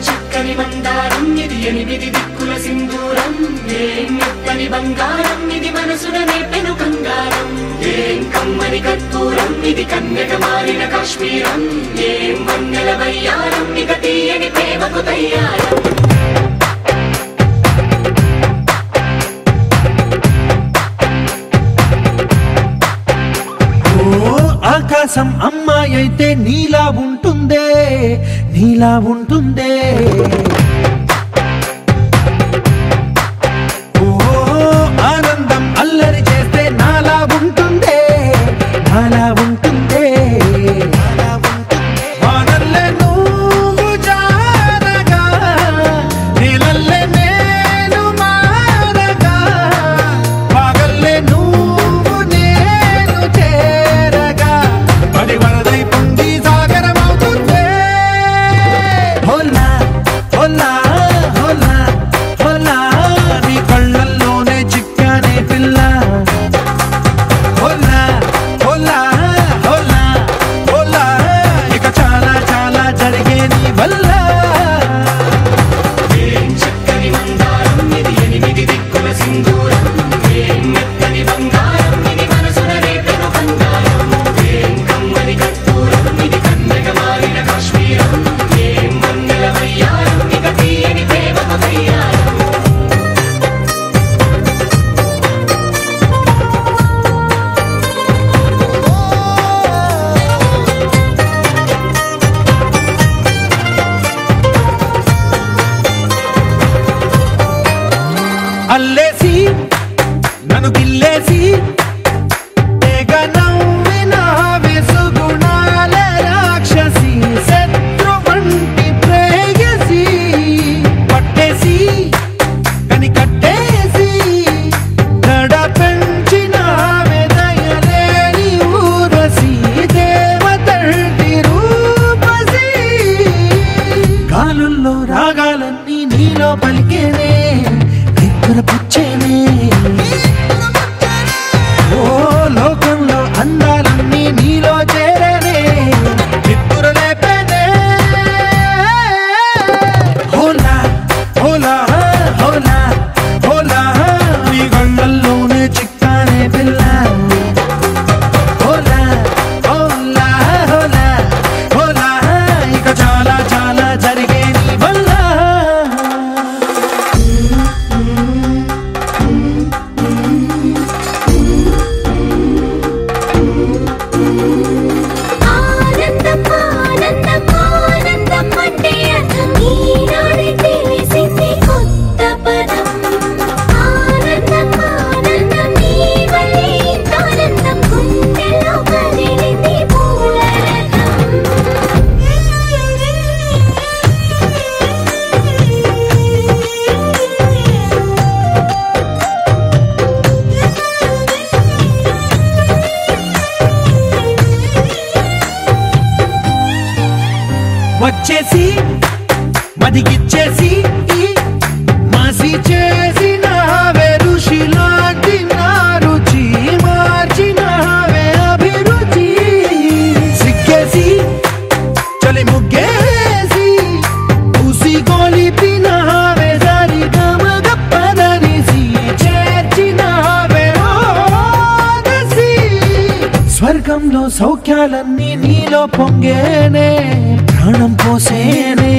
చక్కని మందారం ఇది ఎనిమిది దిక్కుల సింధూరం ఏం మెత్తని బంగారం ఇది మనసున నేపెను కంగారం ఏం కమ్మని కర్పూరం ఇది కన్యక మారిన కాశ్మీరం ఏం వన్నెల వయ్యారం ఇక తీయని ప్రేమకు తయ్యారం ఆకాశం అమ్మాయి అయితే నీలా ఉంటుందే నీలా ఉంటుందే ఓ ఆనందం అల్లరి చేస్తే నాలా ఉంటుందే నాలా ఉంటుందే వానల్లే నువ్వు జారగా నీలల్లే నేను మారగా పగల్లే నువ్వు నేను చేరగా పడి వరదై పొంగి సాగరమవుతుందే హోలా హోలా హోలా హోలా నీ కళ్ళల్లోనే చిక్కానే పిల్ల హోలా హోలా హోలా హోలా ఇక చాలా చాలా జరిగే నీ వల్ల చక్కని మందారం ఇది ఎనిమిది దిక్కుల సింధూరం ఏం మెత్తని బంగారం ఇది మనసున రేపెను కంగారం ఏం కమ్మని కర్పూరం ఇది కన్యక మారిన కాశ్మీరం ఏం వన్నెల వయ్యారం ఇక తీయని ప్రేమకు తయ్యారం అల్లేసి నన్ను గిల్లేసి తెగ నవ్విన వెసుగుణాల రాక్షసి శత్రు వంటి ప్రేయసి పట్టేసి కని కట్టేసి గడ పెంచిన వెదయలేని ఊరసి దేవతంటి రూపసి గాలుల్లో రాగాలన్నీ నీలో పలికేనే పుచ్చేనే ఓ లోకంలో అందాలన్నీ నీలో చేరనే నిద్దురలేపేనే హోలా హోలా హోలా హోలా నీ గంగల్లోనే చిక్కానే పిల్ల హోలా హోలా హోలా హోలా ఇక చాలా చాలా జరిగే నీ వల్ల వచ్చేసి మదిగిచ్చేసి మాసి చేసిన ఋషిలాంటి నా రుచి మార్చినవే అభిరుచి సిగ్గేసి చలి ముగ్గేసి పూసి గొలిపినవే సరి గమగప్పదనిసి చేర్చినవే ఓదసి స్వర్గంలో సౌఖ్యాలన్నీ నీలో పొంగేనే ప్రాణం పోసేనే